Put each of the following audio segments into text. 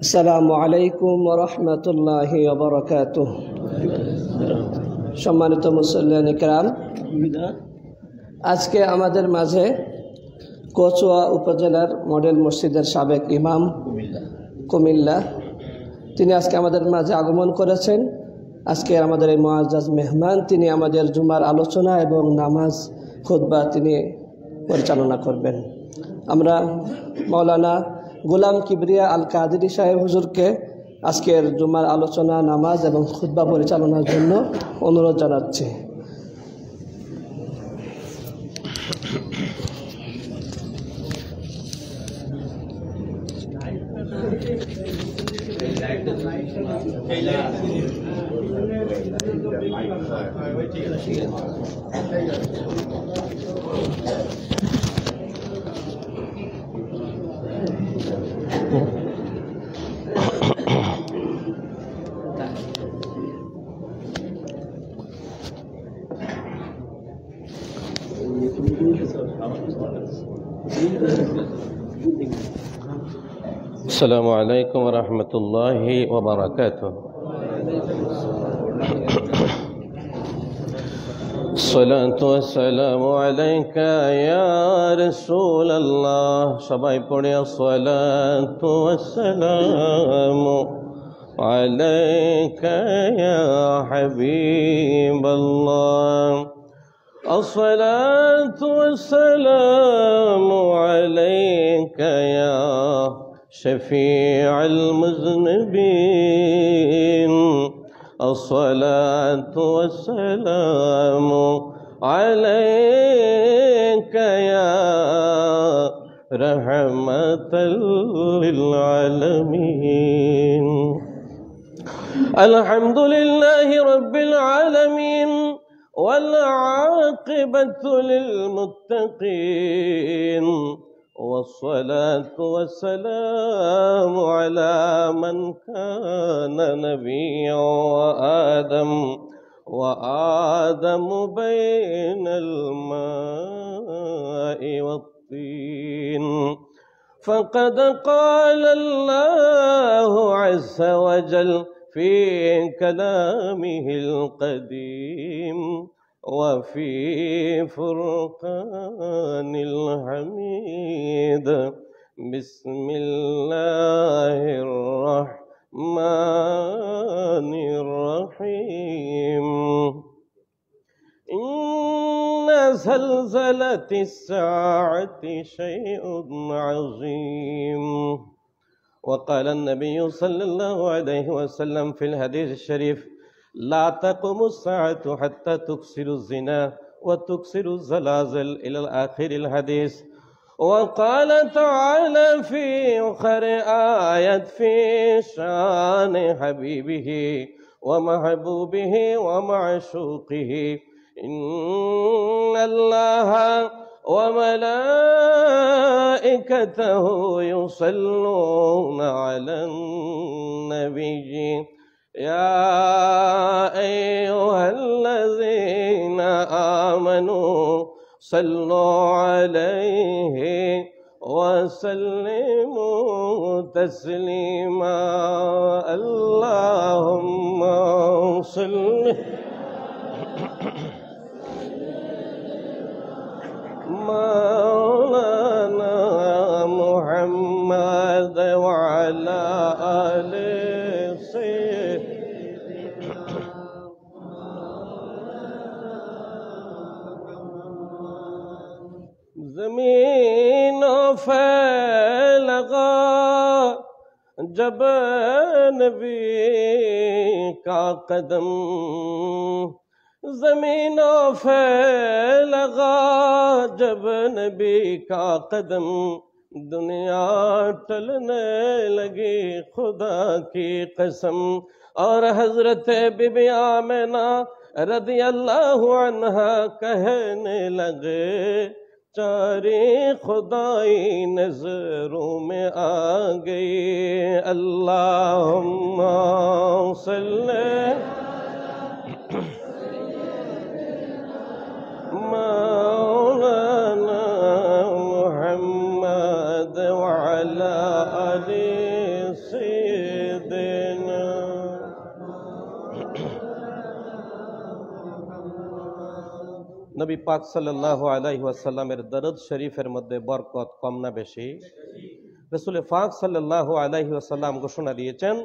আসসালামু আলাইকুম ওয়া রাহমাতুল্লাহি ওয়া বারাকাতুহু। সম্মানিত মুসল্লিয়ান ইকরাম, আজকে আমাদের মাঝে কচুয়া উপজেলার মডেল মসজিদের সাবেক ইমাম কুমিল্লা, তিনি আজকে আমাদের মাঝে আগমন করেছেন। আজকে আমাদের এই মুআজ্জাজ মেহমান, তিনি আমাদের জুমার আলোচনা এবং নামাজ খুতবা তিনি পরিচালনা করবেন। আমরা মাওলানা গোলাম কিবরিয়া আল কাদেরী সাহেব হুজুরকে আজকের জুমার আলোচনা, নামাজ এবং খুতবা পরিচালনার জন্য অনুরোধ জানাচ্ছি। السلام عليكم ورحمة الله وبركاته. الصلاة والسلام عليك يا رسول الله. সবাই পড়ে الصلاة والسلام عليك يا حبيب الله. الصلاة والسلام عليك يا شفيع المذنبين. الصلاة والسلام عليك يا رحمة للعالمين. الحمد لله رب العالمين والعاقبة للمتقين، والصلاة والسلام على من كان نبيا وآدم بين الماء والطين. فقد قال الله عز وجل في كلامه القديم وفي فرقان الحميد. بسم الله الرحمن الرحيم. إن زلزلة الساعة شيء عظيم. وقال النبي صلى الله عليه وسلم في الحديث الشريف: لا تقوم الساعة حتى تكسر الزنا وتكسر الزلازل إلى آخر الحديث. وقال تعالى في آخر آية في شان حبيبه ومحبوبه ومعشوقه: إن الله وملائكته يصلون على النبي يا أيها الذين آمنوا صلوا عليه وسلموا تسليما. اللهم صل مولانا محمد وعلى آله سيدنا. زمین پھیلگا جب نبی کا قدم، زمین پھیلگا جب نبی کا قدم، دنیا ٹلنے لگی خدا کی قسم. اور حضرت بی بی آمنہ رضی اللہ عنہا کہنے لگے: چاری خدائی نظروں میں آ گئی. اللہم صلی নবী পাক সাল্লাল্লাহু আলাইহি ওয়াসাল্লামের দরুদ শরীফের মধ্যে বরকত কম না বেশি? রাসূল পাক সাল্লাল্লাহু আলাইহি ওয়াসাল্লাম ঘোষণা দিয়েছেন,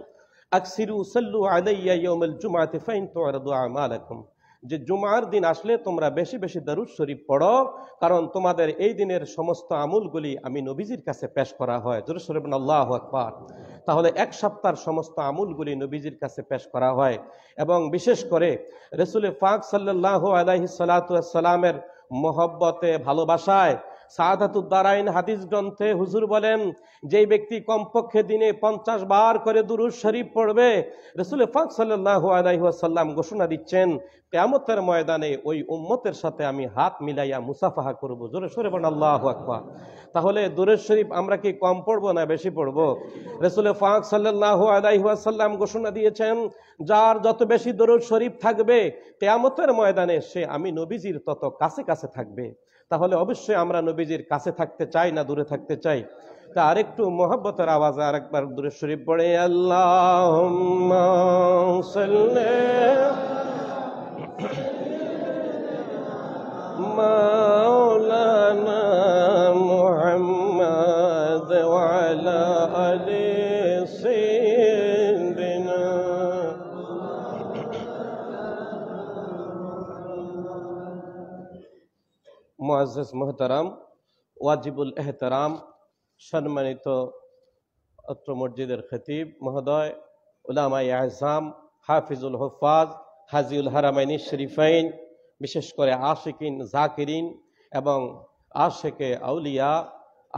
আকসিরু সাল্লু আলাইয়া ইয়াউমাল জুমআতি ফাইন তু'রাদু আমালাকুম, যে জুমার দিন আসলে তোমরা বেশি বেশি দরুদ শরীফ পড়ো, কারণ তোমাদের এই দিনের সমস্ত আমলগুলি আমি নবীজির কাছে পেশ করা হয়। জোরে সোরে বলুন আল্লাহু আকবার। তাহলে এক সপ্তাহের সমস্ত আমলগুলি নবীজির কাছে পেশ করা হয়। এবং বিশেষ করে রাসূল পাক সাল্লাল্লাহু আলাইহি সাল্লাতু ওয়াস সালামের মহব্বতে, ভালোবাসায় সাআদাতুদ দারাইন হাদিস গ্রন্থে হুজুর বলেন, যেই ব্যক্তি কমপক্ষে দিনে 50 বার করে দুরূদ শরীফ পড়বে, রাসূল পাক সাল্লাল্লাহু আলাইহি ওয়াসাল্লাম ঘোষণা দিচ্ছেন, কিয়ামতের ময়দানে ওই উম্মতের সাথে আমি হাত মিলাইয়া মুসাফাহা করব। জোরে সোরে বলেন আল্লাহু আকবার। তাহলে দুরূদ শরীফ আমরা কি কম পড়বো না বেশি পড়বো? রাসূল পাক সাল্লাল্লাহু আলাইহি ওয়াসাল্লাম ঘোষণা দিয়েছেন, যার যত বেশি দুরূদ শরীফ থাকবে কিয়ামতের ময়দানে সে আমি নবীজির তত কাছে কাছে থাকবে। তাহলে অবশ্যই আমরা নবীজির কাছে থাকতে চাই না দূরে থাকতে চাই? তা আরেকটু মোহাব্বতের আওয়াজে আরেকবার দুরূদ শরীফ পড়ে, আল্লাহুম্মা সাল্লি মাওলানা মুহাম্মদ ওয়া আলা আলি সাইয়্যিদিনা। মুআজ্জাজ মুহতারাম, ওয়াজিবুল এহতারাম, সম্মানিত অত্র মসজিদের খতিব মহোদয়, উলামায়ে আযম, হাফিজুল হুফাজ, হাজিউল হারামাইনি শরীফাইন, বিশেষ করে আশিকিন জাকিরিন এবং আশেকে আউলিয়া,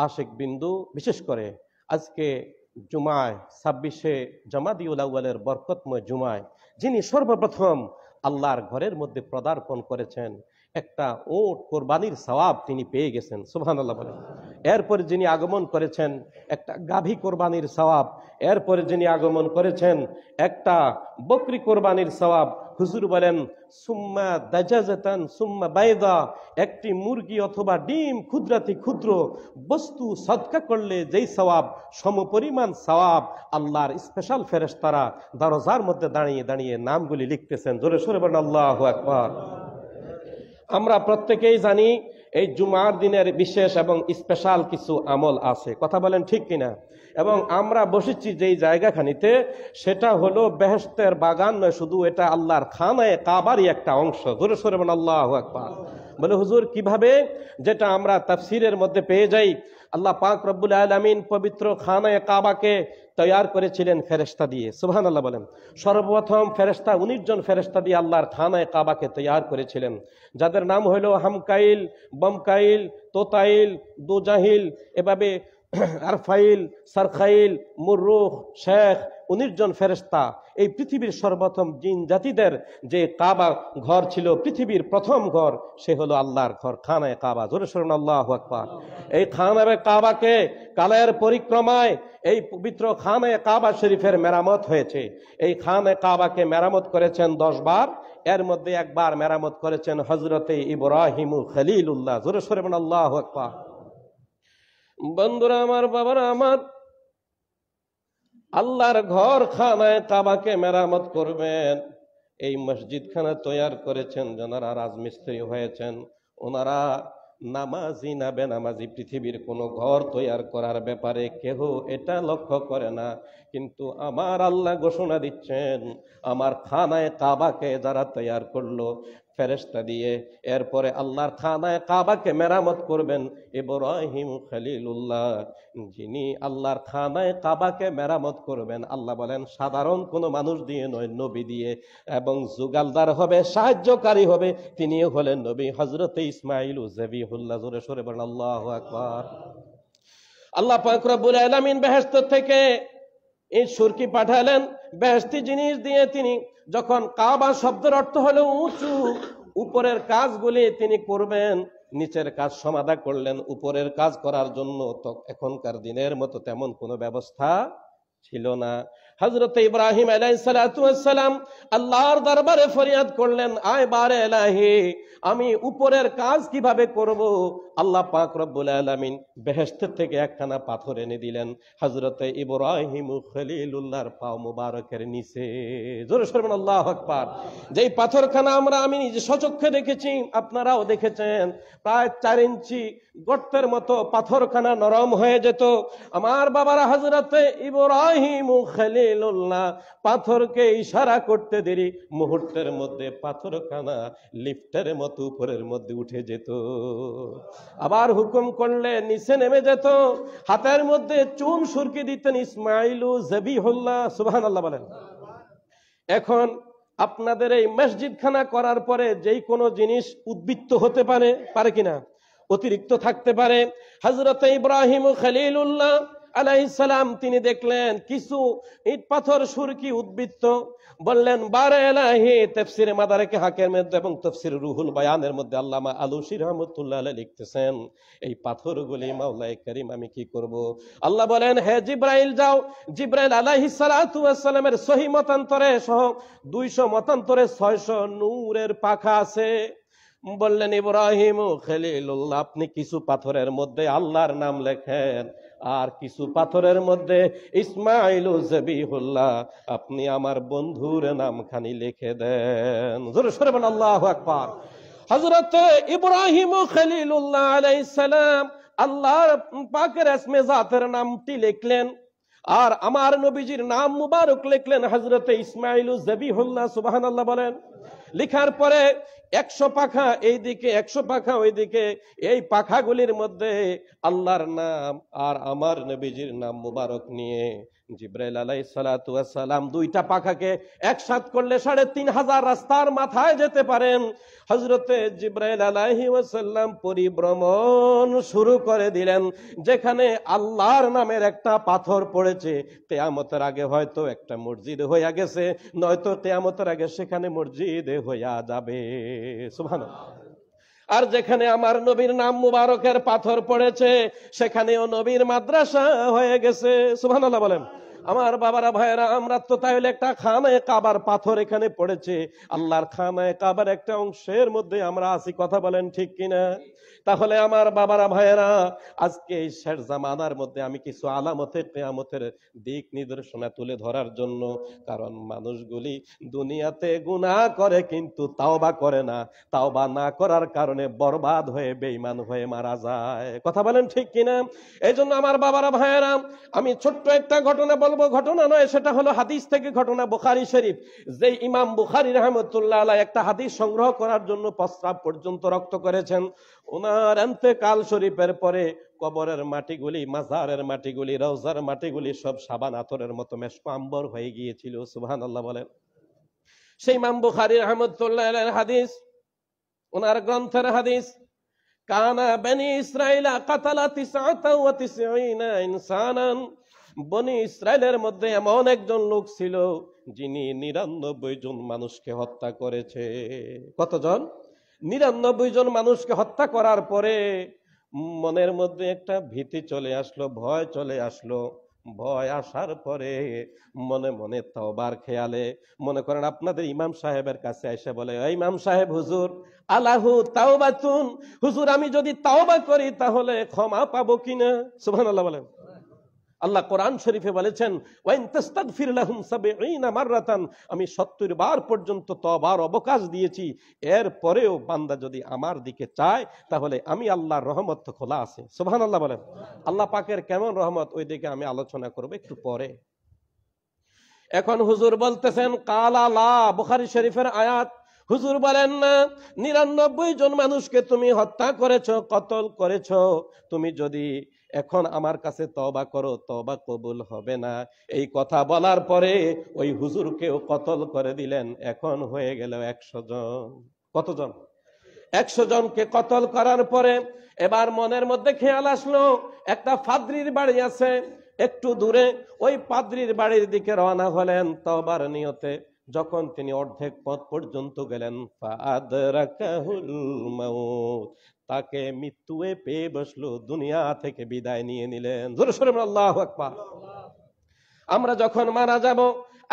আশেক বিন্দু, বিশেষ করে আজকে জুমায় 26শে জামাদিউল আউয়ালের বরকতময় জুমায় যিনি সর্বপ্রথম আল্লাহর ঘরের মধ্যে পদার্পণ করেছেন, একটা উট কোরবানির সওয়াব তিনি পেয়ে গেছেন। সুবহানাল্লাহ বলেন। এরপরে যিনি আগমন করেছেন একটা গাভী কোরবানির সওয়াব, এরপরে যিনি আগমন করেছেন একটা বকরি কোরবানির সওয়াব। হুজুর বলেন, সুম্মা দাজাজাতান সুম্মা বাইদা, একটি মুরগি অথবা ডিম ক্ষুদ্রাতি ক্ষুদ্র বস্তু সদকা করলে যেই সওয়াব, সমপরিমাণ সওয়াব আল্লাহর স্পেশাল ফেরেশতারা দরজার মধ্যে দাঁড়িয়ে দাঁড়িয়ে নামগুলি লিখতেছেন। জোরে সোরে বলেন আল্লাহু আকবার। আমরা প্রত্যেকেই জানি এই জুমার দিনের বিশেষ এবং স্পেশাল কিছু আমল আছে, কথা বলেন ঠিক কিনা? এবং আমরা বসেছি যেই জায়গাখানিতে, সেটা হলো বেহেশতের বাগান নয়, শুধু এটা আল্লাহর খানায়ে কাবারই একটা অংশ। জোরে সোরে বলেন আল্লাহু আকবার। বলে হুজুর কিভাবে? যেটা আমরা তাফসীরের মধ্যে পেয়ে যাই, আল্লাহ পাক রব্বুল আলামিন পবিত্র খানায়ে কাবাকে তৈয়ার করেছিলেন ফেরেশতা দিয়ে। সুবহানাল্লাহ বলেন। সর্বপ্রথম ফেরেশতা 19 জন ফেরেশতা দিয়ে আল্লাহর খানায়ে কাবাকে তৈয়ার করেছিলেন, যাদের নাম হলো হামকাইল, বমকাইল, তোতাইল, দুজাহিল, এভাবে আরফাইল, সারখাইল, মুররুখ, শেখ, 19 জন ফেরেশতা। এই পৃথিবীর সর্বপ্রথম জিন জাতিদের যে কাবা ঘর ছিল, পৃথিবীর প্রথম ঘর, সে হলো আল্লাহর ঘর, খানায়ে কাবা। জোরে শুনুন আল্লাহু আকবার। এই খানায়ে কাবাকে কালের পরিক্রমায় এই পবিত্র খানায়ে কাবা শরীফের মেরামত হয়েছে। এই খানায়ে কাবাকে মেরামত করেছেন 10 বার, এর মধ্যে একবার মেরামত করেছেন হযরতে ইব্রাহিম খলিলুল্লাহ। জোরে শুনুন আল্লাহু আকবার। বন্ধুরা আমার, বাবারা আমার, আল্লাহর ঘর খানায়ে কাবাকে মেরামত করবেন, এই মসজিদ খানা তৈয়ার করেছেন যারা রাজমিস্ত্রি হয়েছেন, ওনারা নামাজি না বেনামাজি পৃথিবীর কোন ঘর তৈয়ার করার ব্যাপারে কেহ এটা লক্ষ্য করে না। কিন্তু আমার আল্লাহ ঘোষণা দিচ্ছেন, আমার খানায়ে কাবাকে যারা তৈয়ার করলো ফেরেশতা দিয়ে, এরপরে আল্লাহর খানায়ে কাবাকে মেরামত করবেন ইব্রাহিম খলিলুল্লাহ, যিনি আল্লাহর খানায়ে কাবাকে মেরামত করবেন। আল্লাহ বলেন সাধারণ কোনো মানুষ দিয়ে নয়, নবী দিয়ে, এবং যুগালদার হবে, সাহায্যকারী হবে, তিনি হলেন নবী হযরতে ইসমাঈল যবিহুল্লাহ। জোরে সরে বলেন আল্লাহু আকবার। আল্লাহ পাক রব্বুল আলামিন বেহেশত থেকে এই সুরকি পাঠালেন, বেহেশতি জিনিস দিয়ে তিনি যখন কাবা শব্দের অর্থ হলো উঁচু, উপরের কাজগুলি তিনি করবেন, নিচের কাজ সমাধা করলেন। উপরের কাজ করার জন্য তো এখনকার দিনের মতো তেমন কোনো ব্যবস্থা ছিল না। হযরত ইব্রাহিম আলাইহিস সালাতু ওয়াস সালাম আল্লাহর দরবারে ফরিয়াদ করলেন, আয় বারে ইলাহি, আমি উপরের কাজ কিভাবে করব? আল্লাহ পাক রব্বুল আলামিন বেহেশত থেকে একখানা পাথর এনে দিলেন হযরত ইব্রাহিম খলিলুল্লাহর পা মুবারকের নিচে। জোরে বলুন আল্লাহু আকবার। যেই পাথরখানা আমি নিজে সচক্ষে দেখেছি, আপনারাও দেখেছেন, প্রায় 4 ইঞ্চি গর্তের মতো পাথরখানা নরম হয়ে যেত। আমার বাবারা হযরত ইব্রাহিম খলিলুল্লাহ পাথরকে ইশারা করতে দেরি, মুহূর্তের মধ্যে পাথরখানা লিফটের মতো উপরের মধ্যে উঠে যেত। আবার হুকুম করলে নিচে নেমে যেত। হাতের মধ্যে চুন সুরকি দিতেন ইসমাইলু জবিহুল্লাহ, সুবহানাল্লাহ বলেন। এখন আপনাদের এই মসজিদখানা করার পরে যেই কোনো জিনিস উদ্বৃত্ত হতে পারে কিনা, অতিরিক্ত থাকতে পারে। হযরত ইব্রাহিম খলিলুল্লাহ আলাইহিস সালাম তিনি দেখলেন কিছু ইট পাথর সুরকি উদ্বৃত্ত, বললেন, বারে ইলাহি। তাফসীরে মাদারিকে হাকের মধ্যে এবং তাফসীর রুহুল বায়ানের মধ্যে আল্লামা আলুসী রাহমাতুল্লাহ আলাইহি লিখতেছেন, এই পাথরগুলি মাওলায়ে কারীম আমি কি করব? আল্লাহ বলেন, হে জিবরাইল যাও। জিবরাইল আলাইহিস সালাতু ওয়াস সালামের সহিহ মতান্তরে সহ 200 মতান্তরে 600 নূরের পাখা আছে। বললেন, ইব্রাহিম খলিলুল্লাহ, আপনি কিছু পাথরের মধ্যে আল্লাহর নাম লেখেন, আর কিছু পাথরের মধ্যে ইসমাইল জবিহুল্লাহ, আপনি আমার বন্ধুর নামখানি লিখে দেন। জোরে সরে বলেন আল্লাহু আকবার। হযরত ইব্রাহিম খলিলুল্লাহ আলাইহিস সালাম আল্লাহর পাকের ইসমে জাতের নামটি লিখলেন, আর আমার নবীজির নাম মুবারক লিখলেন হযরত ইসমাইল জবিহুল্লাহ, সুবহানাল্লাহ বলেন। লিখার পরে 100 পাখা এইদিকে, 100 পাখা ওইদিকে, এই পাখাগুলির মধ্যে আল্লাহর নাম আর আমার নবীজির নাম মুবারক নিয়ে জিবরাইল আলাইহিস সালাতু ওয়াস সালাম 2টা পাখাকে একসাথ করলে 3500 রাস্তার মাথায় যেতে পারেন। হযরতে জিবরাইল আলাইহিস সালাম পরিভ্রমণ শুরু করে দিলেন। যেখানে আল্লাহর নামের একটা পাথর পড়েছে, কিয়ামতের আগে হয়তো একটা মসজিদ হইয়া গেছে, নয়তো কিয়ামতের আগে সেখানে মসজিদ হইয়া যাবে। সুবহানাল্লাহ। আর যেখানে আমার নবীর নাম মুবারকের পাথর পড়েছে, সেখানেও নবীর মাদ্রাসা হয়ে গেছে। সুবহানাল্লাহ বলেন। আমার বাবারা ভাইয়েরা, আমরা তো তাহলে একটা খানায়ে কাবার পাথর এখানে পড়েছে, আল্লাহর খানায়ে কাবার একটা অংশের মধ্যে আমরা আছি, কথা বলেন ঠিক কিনা? তাহলে আমার বাবারা ভাইয়েরা, আজকে এই শেষ জামানার মধ্যে আমি কিছু আলামতে কিয়ামতের দিক নির্দেশনা তুলে ধরার জন্য, কারণ মানুষগুলি দুনিয়াতে গুনাহ করে কিন্তু তাওবা করে না, তাওবা না করার কারণে বরবাদ হয়ে বেঈমান হয়ে মারা যায়, কথা বলেন ঠিক কিনা? এই জন্য আমার বাবারা ভাইয়েরা, আমি ছোট্ট একটা ঘটনা বলবো, ঘটনা নয়, সেটা হলো হাদিস থেকে ঘটনা। বুখারী শরীফ, যে ইমাম বুখারী রাহমাতুল্লাহ আলাইহি একটা হাদিস সংগ্রহ করার জন্য প্রস্রাব পর্যন্ত রক্ত করেছেন, ওনার ইন্তেকাল শরীফের পরে কবরের মাটিগুলি, মাজারের মাটিগুলি, রওজার মাটিগুলি সব সাবান আতরের মতো মেশক আম্বর হয়ে গিয়েছিল। সুবহানাল্লাহ বলেন। সেই ইমাম বুখারী রাহমাতুল্লাহ আলাইহির হাদিস, ওনার গ্রন্থের হাদিস, কানা বনি ইসরাইল কাতালা 99 ইনসানান। বনি ইসরাইলের মধ্যে এমন একজন লোক ছিল যিনি 99 জন মানুষকে হত্যা করেছে। কতজন? 99 জন মানুষকে হত্যা করার পরে মনের মধ্যে একটা ভীতি চলে আসলো, ভয় চলে আসলো। ভয় আসার পরে মনে মনে তওবার খেয়ালে, মনে করেন আপনাদের ইমাম সাহেবের কাছে এসে বলে, ইমাম সাহেব, হুজুর আলাহু তাওবাতুন, হুজুর আমি যদি তাওবা করি তাহলে ক্ষমা পাবো কিনা? সুবহানাল্লাহ বলেন। আল্লাহ কোরআন শরীফে বলেছেন, ওয়াইন তাস্তাগফির লাহুম ৭০ মাররাতান, আমি ৭০ বার পর্যন্ত তওবার অবকাশ দিয়েছি, এর পরেও বান্দা যদি আমার দিকে চায় তাহলে আমি আল্লাহর রহমত তো খোলা আছে। সুবহানাল্লাহ বলেন। আল্লাহ পাকের কেমন রহমত, ওই দিকে আমি আলোচনা করব একটু পরে। এখন হুজুর বলতেছেন, কালা লা, বুখারী শরীফের আয়াত, হুজুর বলেন না, 99 জন মানুষকে তুমি হত্যা করেছো, কতল করেছো, তুমি যদি এখন আমার কাছে তওবা করো, তওবা কবুল হবে না। এই কথা বলার পরে ওই হুজুরকেও কতল করে দিলেন। এখন হয়ে গেল 100 জন। কতজন? 100 জনকে কতল করার পরে এবার মনের মধ্যে খেয়াল আসলো, একটা পাদ্রীর বাড়ি আছে একটু দূরে, ওই পাদ্রীর বাড়ির দিকে রওনা হলেন তওবার নিয়তে। যখন তিনি অর্ধেক পথ পর্যন্ত গেলেন, ফাআদরাকাহুল মাউত, তাকে মৃত্যুয়ে পেয়ে বসলো, দুনিয়া থেকে বিদায় নিয়ে নিলেন। জোরে সোরে আল্লাহু আকবার। আমরা যখন মারা যাব,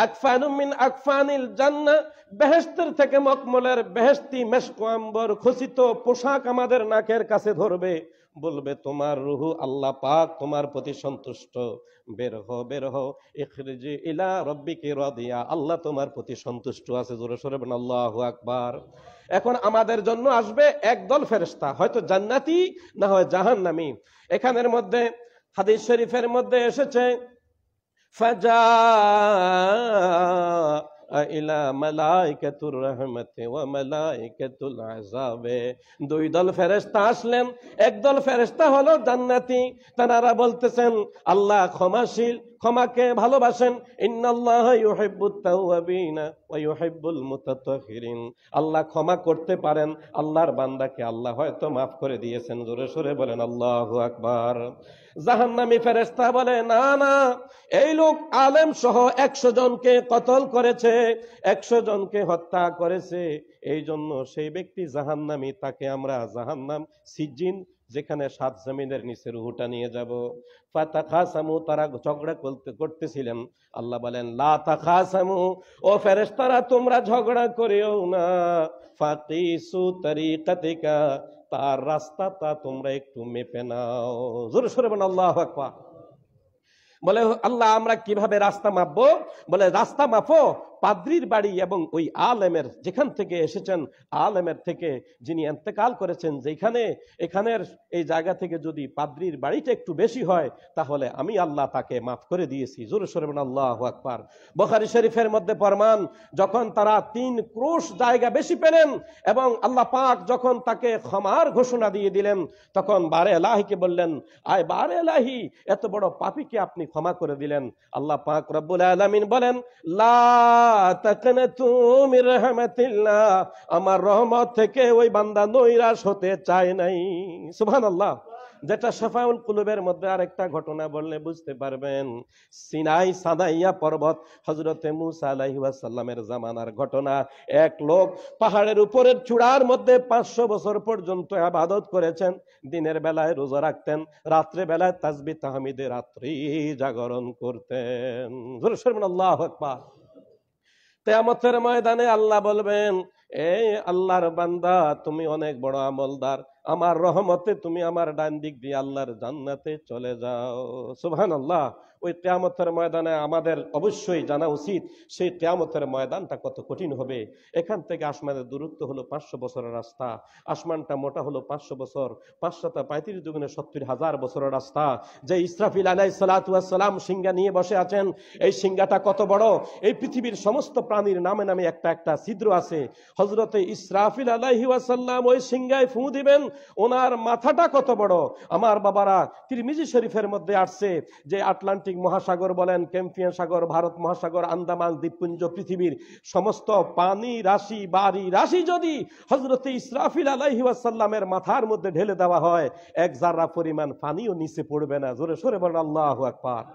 আকফানুম মিন আকফানিল জান্নাহ, বেহেশতের থেকে মকমলের বেহেশতি মেশক আম্বর খচিত পোশাক আমাদের নাকের কাছে ধরবে, বলবে তোমার রুহু আল্লাহ পাক তোমার প্রতি সন্তুষ্ট, বের হও বের হও, ইখরিজি ইলা রাব্বিকি রাদিয়া, আল্লাহ তোমার প্রতি সন্তুষ্ট আছে। জোরে সোরে বলেন আল্লাহু আকবার। এখন আমাদের জন্য আসবে একদল ফেরেশতা, হয়তো জান্নাতি না হয় জাহান্নামী। এখানের মধ্যে হাদিস শরীফের মধ্যে এসেছে ফাজা ইলা মালাইকাতুর রাহমাতি ওয়া মালাইকাতুল আযাবে, দুই দল ফেরেশতা আসলেন। একদল ফেরেশতা হলো জান্নাতি, তারা বলতেছেন আল্লাহ ক্ষমাশীল, ক্ষমাকে ভালোবাসেন। ইন্নাল্লাহা ইউহিব্বুত তাওয়াবিনা ওয়া ইউহিব্বুল মুতাতাহহিরিন, আল্লাহ ক্ষমা করতে পারেন, আল্লাহর বান্দাকে আল্লাহ হয়তো মাফ করে দিয়েছেন। জোরে সোরে বলেন আল্লাহু আকবার। জাহান্নামী ফেরেশতা বলে না না, এই লোক আলেম সহ 100 জনকে কতল করেছে, 100 জনকে হত্যা করেছে, এই জন্য সেই ব্যক্তি জাহান্নামী, তাকে আমরা জাহান্নাম সিজিন, যেখানে 7 জমিনের নিচে রুহুটা নিয়ে যাব। ফাতাখাসামু, তারা ঝগড়া করতেছিলেন। আল্লাহ বলেন লা তাখাসামু, ও ফেরেশতারা তোমরা ঝগড়া করিও না, ফাকিসু তরিকাতিকা, তার রাস্তাটা তোমরা একটু মেপে নাও। জোরে সোরে বলেন আল্লাহু আকবার। বলে আল্লাহ আমরা কিভাবে রাস্তা মাপবো? বলে রাস্তা মাপো পাদ্রির বাড়ি এবং ওই আলেমের যেখান থেকে এসেছেন, আলেমের থেকে যিনি ইন্তেকাল করেছেন যেখানে, এখানের এই জায়গা থেকে যদি পাদ্রির বাড়িটা একটু বেশি হয়, তাহলে আমি আল্লাহ তাকে মাফ করে দিয়েছি। জোরে সোরে বলেন আল্লাহু আকবার। বুখারী শরীফের মধ্যে প্রমাণ, যখন তারা 3 ক্রোশ জায়গা বেশি পেলেন এবং আল্লাহ পাক যখন তাকে ক্ষমার ঘোষণা দিয়ে দিলেন, তখন বারে এলাহিকে বললেন, আয় বারে এলাহি, এত বড় পাপীকে আপনি ক্ষমা করে দিলেন। আল্লাহ পাক রব্বুল আলামিন বলেন লা তাকনাতু মির রাহমাতিল্লাহ, আমার রহমত থেকে ওই বান্দা নৈরাশ হতে চায় নাই। সুবহানাল্লাহ। যেটা শাফাউল কুলুবের মধ্যে আরেকটা ঘটনা বললে বুঝতে পারবেন। সিনাই সানাইয়া পর্বত, হযরতে মুসা আলাইহিস সালামের জামানার ঘটনা। এক লোক পাহাড়ের উপরের চূড়ার মধ্যে 500 বছর পর্যন্ত ইবাদত করেছেন। দিনের বেলায় রোজা রাখতেন, রাত্রে বেলায় তাসবিহ তাহমিদে রাত্রি জাগরণ করতেন। জোরে বলুন আল্লাহু আকবার। কিয়ামতের ময়দানে আল্লাহ বলবেন, এই আল্লাহর বান্দা তুমি অনেক বড় আমলদার, আমার রহমতে তুমি আমার ডান দিক দিয়ে আল্লাহর জান্নাতে চলে যাও। সুবহানাল্লাহ। ওই কিয়ামতের ময়দানে আমাদের অবশ্যই জানা উচিত সেই কিয়ামতের ময়দানটা কত কঠিন হবে। এখান থেকে আসমানের দূরত্ব হলো 500 বছরের রাস্তা, আসমানটা মোটা হলো 500 বছর, 535 দুগুণে 70,000 বছরের রাস্তা। যে ইসরাফিল আলাইহিস সালাতু ওয়াস সালাম সিংহা নিয়ে বসে আছেন, এই সিংহাটা কত বড়! এই পৃথিবীর সমস্ত প্রাণীর নামে নামে একটা একটা ছিদ্র আছে। হযরতে ইসরাফিল আলাইহি ওয়াসাল্লাম ওই সিংহায় ফু দিবেন, ওনার মাথাটা কত বড়! আমার বাবারা, তিরমিজি শরীফের মধ্যে আসছে যে আটলান্টিক মহাসাগর বলেন, ক্যাম্পিয়ান সাগর, ভারত মহাসাগর, আন্দামান দ্বীপপুঞ্জ, পৃথিবীর সমস্ত পানি রাশি, বাড়ি রাশি যদি হযরতে ইসরাফিল আলাইহি ওয়াসাল্লামের মাথার মধ্যে ঢেলে দেওয়া হয়, 1 জাররা পরিমাণ পানিও নিচে পড়বে না। জোরে সোরে বলেন আল্লাহু আকবার।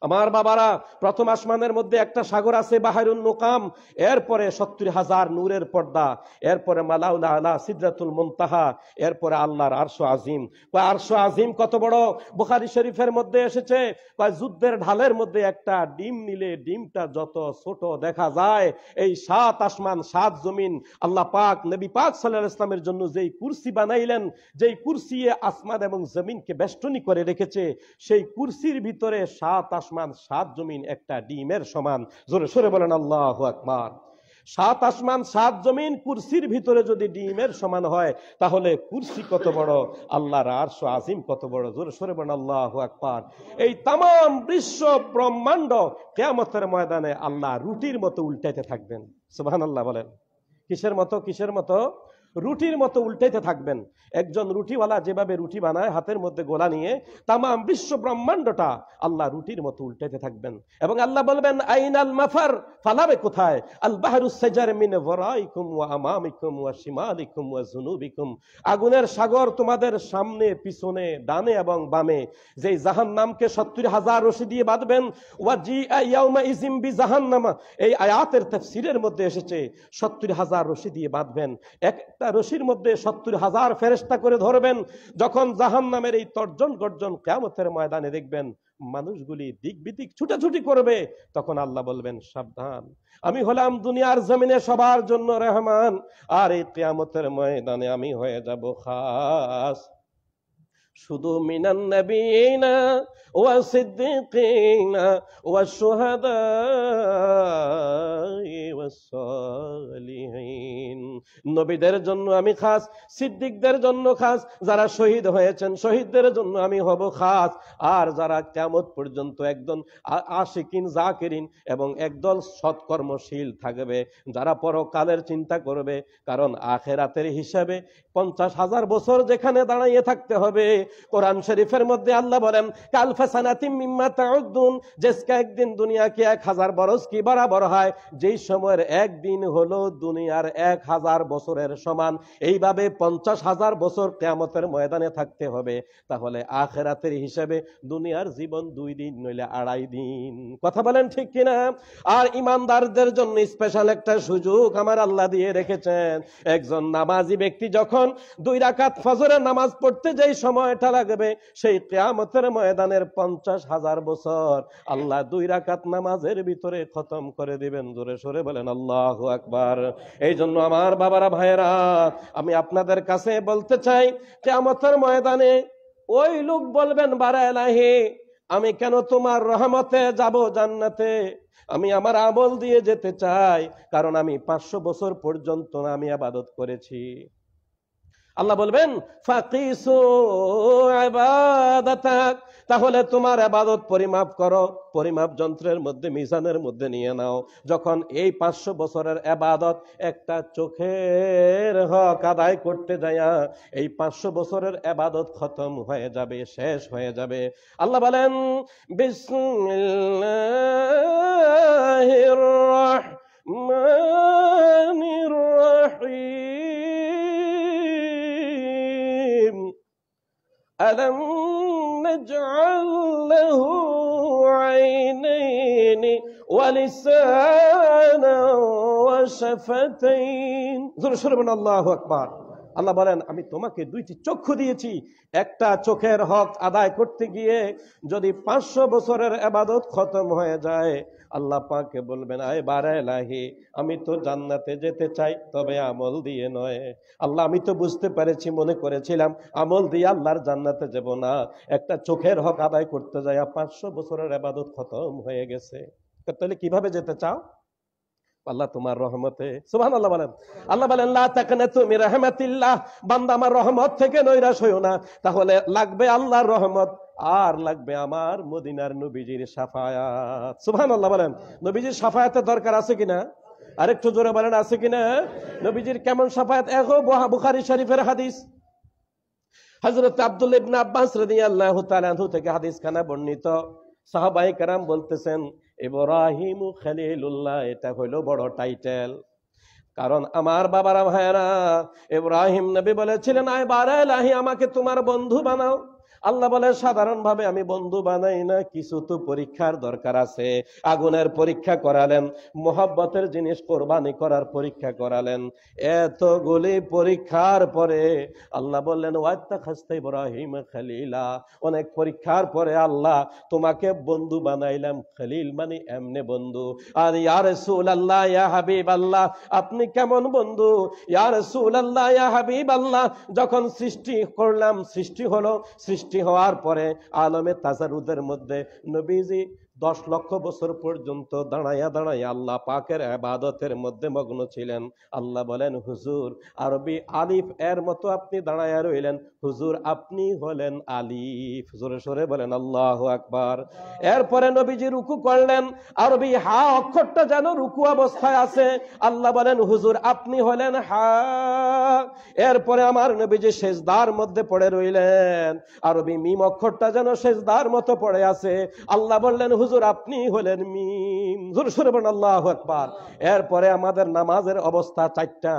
আমার বাবারা, প্রথম আসমানের মধ্যে একটা সাগর আছে বাহরুন নুকাম, এরপরে 70,000 নূরের পর্দা, এরপরে মালাউল আলা সিদরাতুল মুনতাহা, এরপরে আল্লাহর আরশ আজিম। আরশ আজিম কত বড়! বুখারী শরীফের মধ্যে এসেছে, যুদ্ধের ঢালের মধ্যে একটা ডিম নিলে ডিমটা যত ছোট দেখা যায়, এই 7 আসমান 7 জমিন আল্লাহ পাক নবী পাক সাল্লাল্লাহু আলাইহি ওয়াসাল্লামের জন্য যেই কুরসি বানাইলেন, যেই কুরসি আসমান এবং জমিনকে বেষ্টনী করে রেখেছে, সেই কুরসির ভিতরে 7 আসমান 7 জমিন একটা ডিমের সমান। জোরে সোরে বলেন আল্লাহু আকবার। 7 আসমান 7 জমিন কুরসির ভিতরে যদি ডিমের সমান হয়, তাহলে কুরসি কত বড়, আল্লাহর আরশ আজিম কত বড়। জোরে সোরে বলেন আল্লাহু আকবার। এই তামাম বিশ্ব ব্রহ্মাণ্ড কিয়ামতের ময়দানে আল্লাহ রুটির মতো উল্টাইতে থাকবেন। সুবহানাল্লাহ বলেন। কিসের মতো? কিসের মতো? রুটির মতো উল্টাইতে থাকবেন। একজন রুটিওয়ালা যেভাবে রুটি বানায় হাতের মধ্যে গোলা নিয়ে, তামাম বিশ্ব ব্রহ্মাণ্ডটা আল্লাহ রুটির মতো উল্টাইতে থাকবেন। এবং আল্লাহ বলবেন আইনাল মাফার, ফালাবে কোথায়? আল বাহরুস সাজার মিন ওয়ারাইকুম ওয়া আমামিকুম ওয়া শিমালিকুম ওয়া জুনুবিকুম, আগুনের সাগর তোমাদের সামনে, পিছনে, ডানে এবং বামে। যেই জাহান্নামকে 70,000 রশি দিয়ে বাঁধবেন, ওয়া জিআ ইয়াউমা ইযিম বি জাহান্নাম, এই আয়াতের তাফসীরের মধ্যে এসেছে 70,000 রশি দিয়ে বাঁধবেন। একটা রশির মধ্যে 70,000 ফেরেশতা করে ধরবেন। যখন জাহান্নামের এই তর্জন গর্জন কিয়ামতের ময়দানে দেখবেন মানুষগুলি দিক বিদিক ছুটাছুটি করবে, তখন আল্লাহ বলবেন সাবধান, আমি হলাম দুনিয়ার জমিনে সবার জন্য রহমান, আর এই কিয়ামতের ময়দানে আমি হয়ে যাব খাস শুধু মিনান নবিয়িনা ওয়া সিদ্দিকিনা ওয়া শুহাদা ওয়াস সালিহিন। নবীদের জন্য আমি খাস, সিদ্দিকদের জন্য খাস, যারা শহীদ হয়েছেন শহীদদের জন্য আমি হব খাস, আর যারা কিয়ামত পর্যন্ত একদম আশিকিন জাকিরিন এবং একদল সৎকর্মশীল থাকবে, যারা পরকালের চিন্তা করবে। কারণ আখিরাতের হিসাবে 50,000 বছর যেখানে দাঁড়িয়ে থাকতে হবে, কোরআন শরীফের মধ্যে আল্লাহ বলেন কাল ফাসানাতিম মিম্মা তাউদ্দুন, जिसका एक दिन दुनिया के 1000 बरस की बराबर হয়, যেই সময়ের একদিন হলো দুনিয়ার 1000 বছরের সমান। এইভাবে 50,000 বছর কিয়ামতের ময়দানে থাকতে হবে। তাহলে আখিরাতের হিসাবে দুনিয়ার জীবন 2 দিন নইলে 2.5 দিন। কথা বলেন ঠিক কিনা? আর ইমানদারদের জন্য স্পেশাল একটা সুযোগ আমার আল্লাহ দিয়ে রেখেছেন। একজন নামাজি ব্যক্তি যখন 2 রাকাত ফজরের নামাজ পড়তে যেই সময়টা লাগবে, সেই কিয়ামতের ময়দানের 50,000 বছর আল্লাহ 2 রাকাত নামাজের ভিতরে খতম করে দিবেন। জোরে সোরে বলেন আল্লাহু আকবার। এই জন্য আমার বাবারা ভাইয়েরা, আমি আপনাদের কাছে বলতে চাই, কিয়ামতের ময়দানে ওই লোক বলবেন বারা ইলাহি, আমি কেন তোমার রহমতে যাব জান্নাতে, আমি আমার আমল দিয়ে যেতে চাই, কারণ আমি 500 বছর পর্যন্ত আমি ইবাদত করেছি। আল্লাহ বলবেন ফাকিসু ইবাদাতাক, তাহলে তোমার ইবাদত পরিমাপ করো, পরিমাপ যন্ত্রের মধ্যে মিজানের মধ্যে নিয়ে নাও। যখন এই 500 বছরের ইবাদত একটা চোখের হক আদায় করতে যায়, এই 500 বছরের ইবাদত খতম হয়ে যাবে, শেষ হয়ে যাবে। আল্লাহ বলেন বিসমিল্লাহির রাহমানির রাহিম ألم نجعل له عينين ولسانا وشفتين। জোরে সোরে বলেন আল্লাহু আকবার। আল্লাহ বলেন আমি তোমাকে 2টি চক্ষু দিয়েছি, একটা চোখের হক আদায় করতে গিয়ে যদি 500 বছরের ইবাদত খতম হয়ে যায়, আল্লাহ পাকে বলবেন আয় বারা ইলাহি, আমি তো জান্নাতে যেতে চাই, তবে আমল দিয়ে নয়। আল্লাহ আমি তো বুঝতে পেরেছি, মনে করেছিলাম আমল দিয়ে আল্লাহর জান্নাতে যাব না, একটা চোখের হক আদায় করতে যায় 500 বছরের ইবাদত খতম হয়ে গেছে। তাহলে কিভাবে যেতে চাও? আল্লাহ তোমার রহমতে। সুবহানাল্লাহ বলেন। আল্লাহ বলেন লা তাকনাতু মির রাহমাতিল্লাহ, বান্দা আমার রহমত থেকে নৈরাশ হইও না। তাহলে লাগবে আল্লাহর রহমত, আর লাগবে আমার মদিনার নবীজির শাফায়াত। সুবহানাল্লাহ বলেন। নবীজির শাফায়াতের দরকার আছে কিনা? আরেকটু জোরে বলেন আছে কিনা? নবীজির কেমন শাফায়াত? বুখারী শরীফের হাদিস, হযরত আব্দুল্লাহ ইবনে আব্বাস রাদিয়াল্লাহু তাআলা আনহু থেকে হাদিস খানা বর্ণিত। সাহাবায়ে কেরাম বলতেছেন ইব্রাহিম খলিলুল্লাহ, এটা হইল বড় টাইটেল। কারণ আমার বাবারা ভাইয়েরা, ইব্রাহিম নবী বলেছিলেন আয় বারা ইলাহি, আমাকে তোমার বন্ধু বানাও। আল্লাহ বলে সাধারণভাবে আমি বন্ধু বানাই না, কিছু তো পরীক্ষার দরকার আছে। আগুনের পরীক্ষা করালেন, মোহাব্বতের জিনিস কোরবানি করার পরীক্ষা করালেন। এতগুলি পরীক্ষার পরে আল্লাহ বললেন ওয়াত্তাখাযতা ইব্রাহিম খলিলা, অনেক পরীক্ষার পরে আল্লাহ তোমাকে বন্ধু বানাইলাম। খলিল মানে এমনে বন্ধু। আর ইয়া রাসূলুল্লাহ ইয়া হাবিবাল্লাহ, আপনি কেমন বন্ধু? ইয়া রাসূলুল্লাহ ইয়া হাবিবাল্লাহ, যখন সৃষ্টি করলাম, সৃষ্টি হলো, সৃষ্টি হওয়ার পরে আলমে তাজারুদের মধ্যে নবীজি 10 লক্ষ বছর পর্যন্ত দাঁড়াইয়া দাঁড়াইয়া আল্লাহ পাকের ইবাদতের মধ্যে মগ্ন ছিলেন। আল্লাহ বলেন হুজুর, আরবি আলিফ এর মতো আপনি দাঁড়াইয়া রইলেন, হুজুর আপনি হলেন আলিফ। জোরে সোরে বলেন আল্লাহু আকবার। এরপরে নবীজি রুকু করলেন, আরবি হা অক্ষরটা যেন রুকু অবস্থায় আছে। আল্লাহ বলেন হুজুর আপনি হলেন হা। এরপরে আমার নবীজি সেজদার মধ্যে পড়ে রইলেন, আরবি মিম অক্ষরটা যেন সেজদার মতো পড়ে আছে। আল্লাহ বললেন, হুজুর আপনি হলেন মিম। জোরে সোরে বলেন আল্লাহু আকবার। এরপরে আমাদের নামাজের অবস্থা চারটা,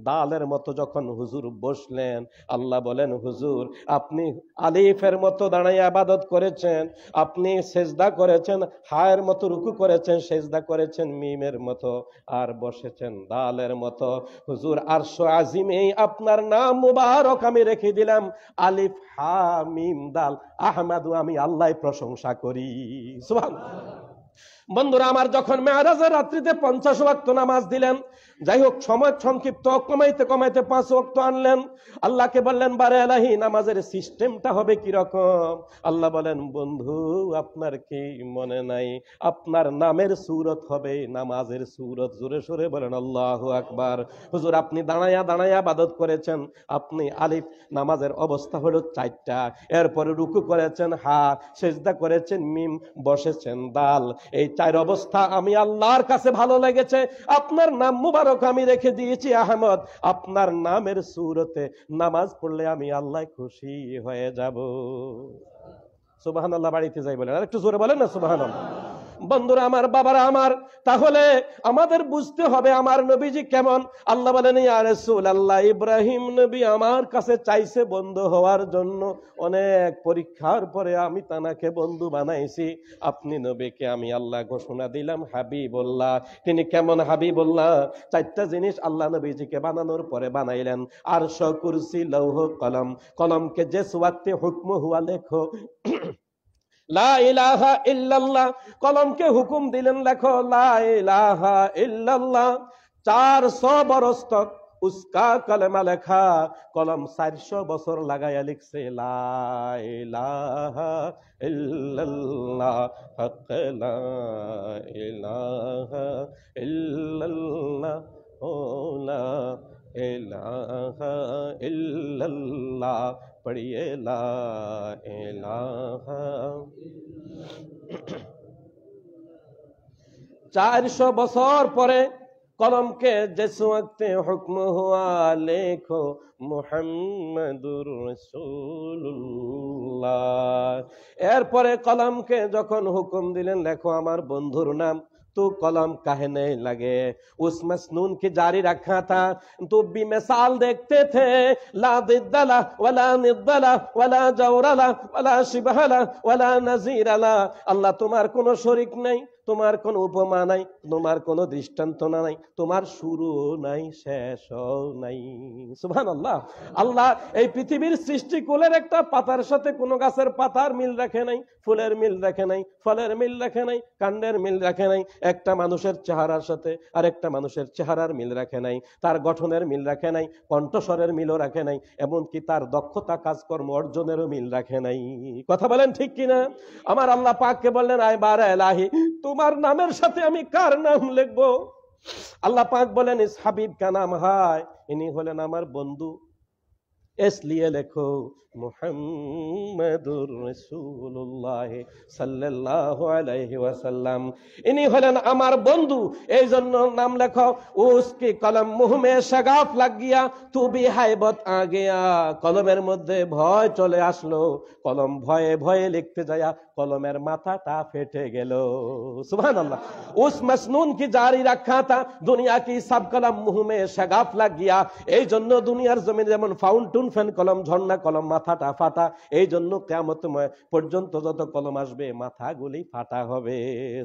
দালের মতো যখন হুজুর বসলেন, আল্লাহ বলেন, হুজুর আপনি আলিফের মতো দাঁড়াইয়া ইবাদত করেছেন, আপনি সেজদা করেছেন হায়ের মতো, রুকু করেছেন, সেজদা করেছেন মিমের মতো, আর বসেছেন দালের মতো। হুজুর আরশ আজিমেই আপনার নাম মুবারক আমি রেখে দিলাম, আলিফ হা মিম দাল আহমাদু, আমি আল্লাহ প্রশংসা করি। সুবহানাল্লাহ। বন্ধুরা আমার, যখন মেরাজের রাত্রিতে 50 ওয়াক্ত নামাজ দিলেন, যাই হোক সময় সংক্ষিপ্ত, কমাইতে কমাইতে 5 ওয়াক্ত আনলেন। আল্লাহকে বললেন, বারে এলাহি নামাজের সিস্টেমটা হবে কি রকম? আল্লাহ বলেন, বন্ধু আপনার কি মনে নাই, আপনার নামের সূরত হবে নামাজের সূরত। জোরে সোরে বলেন আল্লাহু আকবার। হুজুর আপনি দাঁড়ায়া দাঁড়ায়া ইবাদত করেছেন, আপনি আলিফ নামাজের অবস্থা হলো 4টা, এরপরে রুকু করেছেন হা, সেজদা করেছেন মিম, বসেছেন দাল। এই 4 অবস্থা আমি আল্লাহর কাছে ভালো লেগেছে, আপনার নাম মুবারক আমি রেখে দিয়েছি আহমদ। আপনার নামের সূরতে নামাজ পড়লে আমি আল্লাহ খুশি হয়ে যাব। সুবহানাল্লাহ। বাড়িতে যাই বলেন, আর একটু জোরে বলেন না সুবহানাল্লাহ। বন্ধুরা আমার, বাবারা আমার, তাহলে আমাদের বুঝতে হবে আমার নবীজি কেমন। আল্লাহ বলেন, ইয়া রাসূলুল্লাহ, ইব্রাহিম নবী আমার কাছে চাইছে বন্ধু হওয়ার জন্য, অনেক পরীক্ষার পরে আমি তানাকে বন্ধু বানাইছি। আপনি নবীকে আমি আল্লাহ ঘোষণা দিলাম হাবিবুল্লাহ। তিনি কেমন হাবিবুল্লাহ? 4টা জিনিস আল্লাহ নবীজিকে বানানোর পরে বানাইলেন, আরশ, কুরসি, লৌহ, কলম। কলমকে যে ওয়াক্তে হুকম হুয়া লেখো, লা ইলাহা ইল্লাল্লাহ। কলমকে হুকুম দিলেন, লেখো লা ইলাহা ইল্লাল্লাহ। 400 বরস তক উসকা কলমা লেখা। কলম 400 বছর লাগাইয়া লিখছে লা ইলাহা ইল্লাল্লাহ, হক লা ইলাহা ইল্লাল্লাহ, ও লা ইলাহা ইল্লাল্লাহ। পড়িয়ে লা ইলাহা। 400 বছর পরে কলমকে जिस वक्त हुक्म हुआ लेखो মুহাম্মাদুর রাসূলুল্লাহ। এরপরে কলমকে যখন হুকুম দিলেন লেখো আমার বন্ধুর নাম, तो कलम कहने लगे। उस मसनून की जारी रखा था, तो भी मिसाल देखते थे, ला दिद्दला वला निद्दला वला जौरला वला शिबहला वला नजीरला। अल्लाह तुम्हार कोनो शरीक नहीं, তোমার কোন উপমা নাই, তোমার কোন দৃষ্টান্ত নাই, তোমার শুরু নাই শেষও নাই। সুবহানাল্লাহ। আল্লাহ এই পৃথিবীর সৃষ্টিকুলের একটা পাতার সাথে কোন গাছের পাতার মিল রাখে নাই, ফুলের মিল রাখে নাই, ফলের মিল রাখে নাই, কাণ্ডের মিল রাখে নাই। একটা মানুষের চেহারার সাথে আরেকটা মানুষের চেহারার মিল রাখে নাই, তার গঠনের মিল রাখে নাই, কণ্ঠস্বরের মিলও রাখে নাই, এমনকি তার দক্ষতা কাজকর্ম অর্জনেরও মিল রাখে নাই। কথা বলেন ঠিক কিনা? আমার আল্লাহ পাককে বললেন, আয় বারা এলাহি, তোমার নামের সাথে আমি কার নাম লিখবো? আল্লাহ পাক বলেন, ইস হাবিব কা নাম হায়, ইনি হলেন আমার বন্ধু, इसलिए लिखो মুহাম্মাদুর রাসূলুল্লাহ সাল্লাল্লাহু আলাইহি ওয়াসাল্লাম। ইনি হলেন আমার বন্ধু, এই জন্য নাম লেখো। উসকি কলম মুহ মে শগাফ লাগ গিয়া, তু ভি হায়বত আ গিয়া। কলমের মধ্যে ভয় চলে আসলো, কলম ভয়ে ভয়ে লিখতে যায় কলমের মাথাটা ফেটে গেল। সুবহানাল্লাহ। উস মসনুন কি জারি রাখা থা, দুনিয়া কি সব কলম মুহ মে শগাফ লাগ গিয়া। এই জন্য দুনিয়ার জমিনে যেমন ফাউন্টেন ফ্যান কলম, ঝর্ণা কলম, মাথাটা ফাটা। এই জন্য কিয়ামত পর্যন্ত যত কলম আসবে মাথাগুলি ফাটা হবে।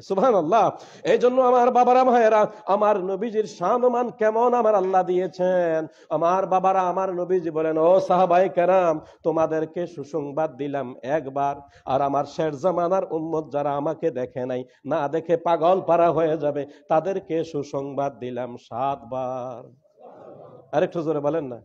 সুবহানাল্লাহ। এই জন্য আমার বাবারা ভাইয়েরা, আমার নবীজির শানমান কেমন আমার আল্লাহ দিয়েছেন। আমার বাবারা, আমার নবীজি বলেন, ও সাহাবায়ে কেরাম, তোমাদেরকে সুসংবাদ দিলাম একবার, আর আমার শের জামানার উম্মত যারা আমাকে দেখে নাই, না দেখে পাগল পারা হয়ে যাবে, তাদেরকে সুসংবাদ দিলাম 7 বার। আরেকটু জোরে বলেন না।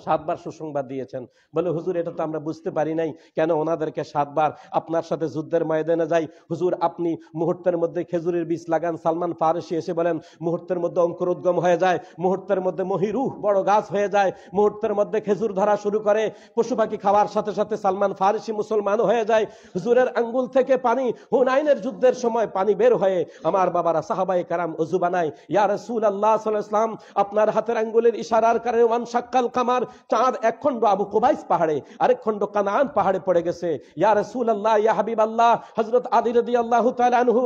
7 বার সুসংবাদ দিয়েছেন। বলে হুজুর এটা তো আমরা বুঝতে পারি নাই, কেন ওনাদেরকে 7 বার আপনার সাথে যুদ্ধের ময়দানে যাই? হুজুর আপনি মুহূর্তের মধ্যে খেজুরের বীজ লাগান। সালমান ফারসি এসে বলেন মুহূর্তের মধ্যে অঙ্কুরোদ্গম হয়ে যায়, মুহূর্তের মধ্যে মহিরুহ বড় গাছ হয়ে যায়, মুহূর্তের মধ্যে খেজুর ধরা শুরু করে, পশু পাখি খাওয়ার সাথে সাথে সালমান ফারসি মুসলমানও হয়ে যায়। হুজুরের আঙ্গুল থেকে পানি, হুনাইনের যুদ্ধের সময় পানি বের হয়ে আমার বাবারা সাহাবায়ে কেরাম ওযু বানায়, ইয়া রাসূলুল্লাহ সাল্লাল্লাহু আলাইহি ওয়াসাল্লাম আপনার হাতের আঙ্গুলের ইশারার কারণে ওয়ান শাক্কাল কামার, চাঁদ এক খণ্ড আবু কুবাইস পাহাড়ে, আরেক খণ্ড কানান পাহাড়ে পড়ে গেছে। ইয়া রাসূলুল্লাহ ইয়া হাবিবাল্লাহ, হযরত আলী রাদিয়াল্লাহু তাআলা আনহু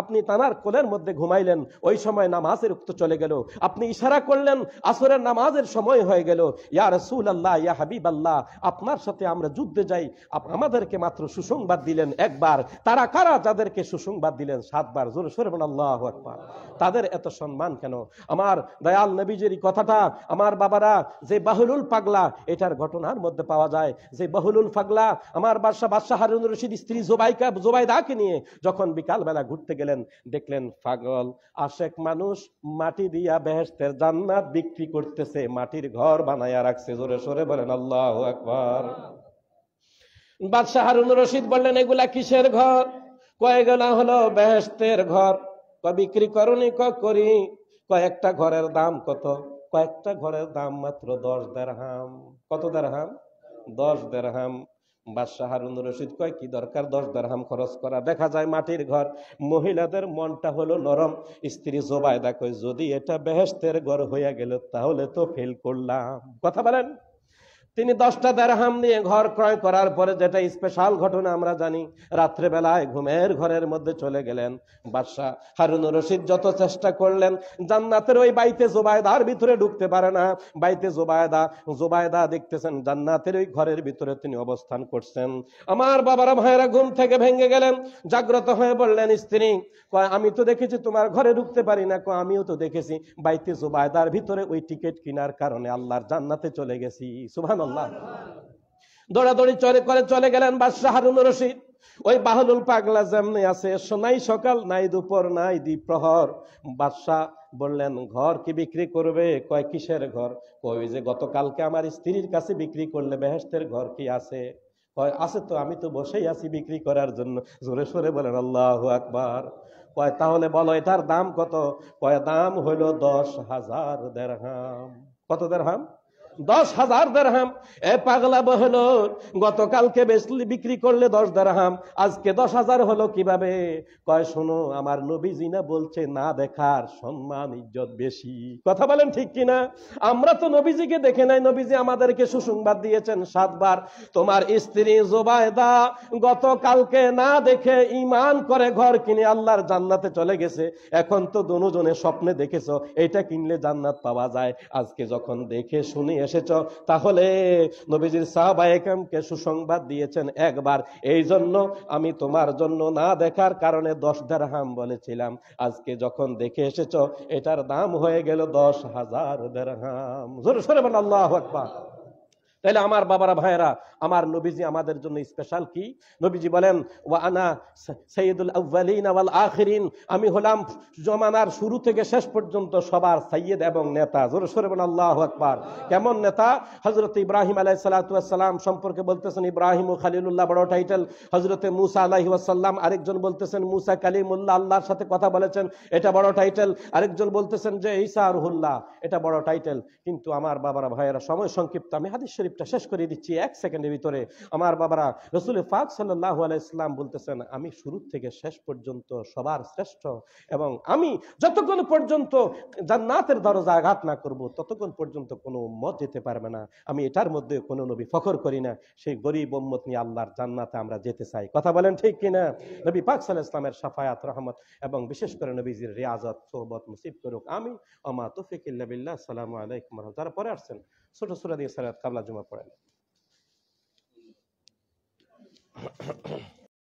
আপনি তানার কোলের মধ্যে ঘুমাইলেন, ওই সময় নামাজের ওয়াক্ত চলে গেল, আপনি ইশারা করলেন আসরের নামাজের সময় হয়ে গেল, ইয়া রাসূলুল্লাহ ইয়া হাবিবাল্লাহ আপনার সাথে আমরা যুদ্ধে যাই, আমাদেরকে মাত্র সুসংবাদ দিলেন একবার, তারা কারা যাদেরকে সুসংবাদ দিলেন 7 বার? জোরে সোরে বলেন আল্লাহু আকবার। তাদের এত সম্মান কেন? আমার দয়াল নবীজির কথাটা আমার বাবারা, যে বাহলুল পাগলা এটার ঘটনার মধ্যে পাওয়া যায়। যে বাহলুল পাগলা আমার বাদশাহ হারুন রশিদ স্ত্রী জুবাইদাকে নিয়ে যখন বিকাল বেলা ঘুরতে গেলেন, দেখলেন পাগল আশেক মানুষ মাটি দিয়া বেহেশতের জান্নাত বিক্রি করতেছে, মাটির ঘর বানায়া রাখছে। জোরে সোরে বলেন আল্লাহু আকবার। বাদশাহ হারুন রশিদ বললেন এগুলা কিসের ঘর? কয়েকগুলা হলো বেহেশতের ঘর। বিক্রি করনি? করি। কয়েকটা ঘরের দাম কত? কয়েকটা ঘরের দাম মাত্র 10 দিরহাম। কত দিরহাম? 10 দিরহাম। বাদশাহ হারুন রশিদ কয় কি দরকার 10 দিরহাম খরচ করা? দেখা যায় মাটির ঘর। মহিলাদের মনটা হলো নরম। স্ত্রী জুবাইদা কয় যদি এটা বেহেশতের ঘর হইয়া গেল তাহলে তো ফেল করলাম। কথা বলেন। তিনি 10টা দিরহাম নিয়ে ঘর ক্রয় করার পরে, যেটা স্পেশাল ঘটনা আমরা জানি, রাত্রে বেলায় ঘুমের ঘরের মধ্যে চলে গেলেন। বাদশাহ হারুন রশিদ যত চেষ্টা করলেন জান্নাতের ওই বাইতে জুবাইদার ভিতরে ঢুকতে পারে না। বাইতে জুবাইদা দেখতেছেন জান্নাতের ওই ঘরের ভিতরে তিনি অবস্থান করছেন। আমার বাবারা ভাইয়েরা ঘুম থেকে ভেঙে গেলেন, জাগ্রত হয়ে বললেন স্ত্রী, কয় আমি তো দেখেছি তোমার ঘরে ঢুকতে পারি না। কয় আমিও তো দেখেছি, বাইতে জুবাইদার ভিতরে ওই টিকিট কেনার কারণে আল্লাহর জান্নাতে চলে গেছি। সুবহানাল্লাহ। দৌড়াদৌড়ি চলে গেলেন বাদশাহ হারুন রশিদ। ওই বাহলুল পাগলা যেমনি আছে, নাই সকাল নাই দুপুর নাই দ্বিপ্রহর। বাদশাহ বললেন ঘর কি বিক্রি করবে? কয় কিসের ঘর? কই যে গতকালকে আমার স্ত্রীর কাছে বিক্রি করলে বেহেশতের ঘর কি আছে? কয় আছে তো, আমি তো বসেই আছি বিক্রি করার জন্য। জোরে সোরে বলেন আল্লাহু আকবার। কয় তাহলে বলো এটার দাম কত? কয় দাম হইল 10,000 দিরহাম। কত দিরহাম? 10,000 দিরহাম। এ পাগলা বহলো গতকালকে বিক্রি করলে 10 দিরহাম, আজকে 10,000 হলো কিভাবে? কয় শোনো আমার নবীজি না বলছে না দেখার সম্মান ইজ্জত বেশি। কথা বলেন ঠিক কিনা? আমরা তো নবীজিকে দেখে নাই, নবীজি আমাদেরকে সুসংবাদ দিয়েছেন 7 বার। তোমার স্ত্রী জুবাইদা গতকালকে না দেখে ঈমান করে ঘর কিনে আল্লাহর জান্নাতে চলে গেছে। এখন তো দুজনে স্বপ্নে দেখেছো এটা কিনলে জান্নাত পাওয়া যায়। আজকে যখন দেখে শুনে এসেছ, তাহলে নবীজির সাহাবায়ে কেরামকে সুসংবাদ দিয়েছেন একবার, এই জন্য আমি তোমার জন্য না দেখার কারণে 10 দিরহাম বলেছিলাম। আজকে যখন দেখে এসেছ এটার দাম হয়ে গেল 10,000 দিরহাম। জোরে সোরে বলেন আল্লাহু আকবার। তাহলে আমার বাবারা ভাইয়েরা, আমার নবীজি আমাদের জন্য স্পেশাল কি? নবীজি বলেন ওয়া আনা সাইয়্যিদুল আউয়ালিন ওয়াল আখিরিন, আমি হলাম জমানার শুরু থেকে শেষ পর্যন্ত সবার সাইয়্যিদ এবং নেতা। জোরে সোরে বলেন আল্লাহু আকবার। কেমন নেতা? হযরত ইব্রাহিম আলাইহিস সালাতু ওয়াস সালাম সম্পর্কে বলতেছেন ইব্রাহিম ও খলিলুল্লাহ বড় টাইটেল। হযরত মূসা আলাইহিস সালাম, আরেকজন বলতেছেন মূসা কালিমুল্লাহ, আল্লাহর সাথে কথা বলেছেন, এটা বড় টাইটেল। আরেকজন বলতেছেন যে ঈসা রুহুল্লাহ, এটা বড় টাইটেল। কিন্তু আমার বাবারা ভাইয়েরা সময় সংক্ষিপ্ত, আমি হাদিস শরীফটা শেষ করে দিচ্ছি 1 সেকেন্ডের ভিতরে। আমার বাবারা, রাসূল পাক সাল্লাল্লাহু আলাইহি ওয়াসাল্লাম বলতেছেন আমি শুরু থেকে শেষ পর্যন্ত সবার শ্রেষ্ঠ, এবং আমি যতক্ষণ পর্যন্ত জান্নাতের দরজা আঘাত না করব ততক্ষণ পর্যন্ত কোনো উম্মত যেতে পারবে না। আমি এটার মধ্যে কোনো নবী ফখর করি না। সেই গরিব উম্মত নিয়ে আল্লাহর জান্নাতে আমরা যেতে চাই। কথা বলেন ঠিক কিনা? নবী পাক সাল্লাল্লাহু আলাইহি ওয়াসাল্লামের শাফায়াত, রহমত এবং বিশেষ করে নবীজির রিয়াজত সোহবত নসিব করুক। আমি ওমা তৌফিক ইল্লা বিল্লাহ। আসসালামু আলাইকুম ওয়া রাহমাতুল্লাহ। যারা পরে আসছেন ছোট সূরা দিয়ে সালাত কাবলা জুমা পড়েন।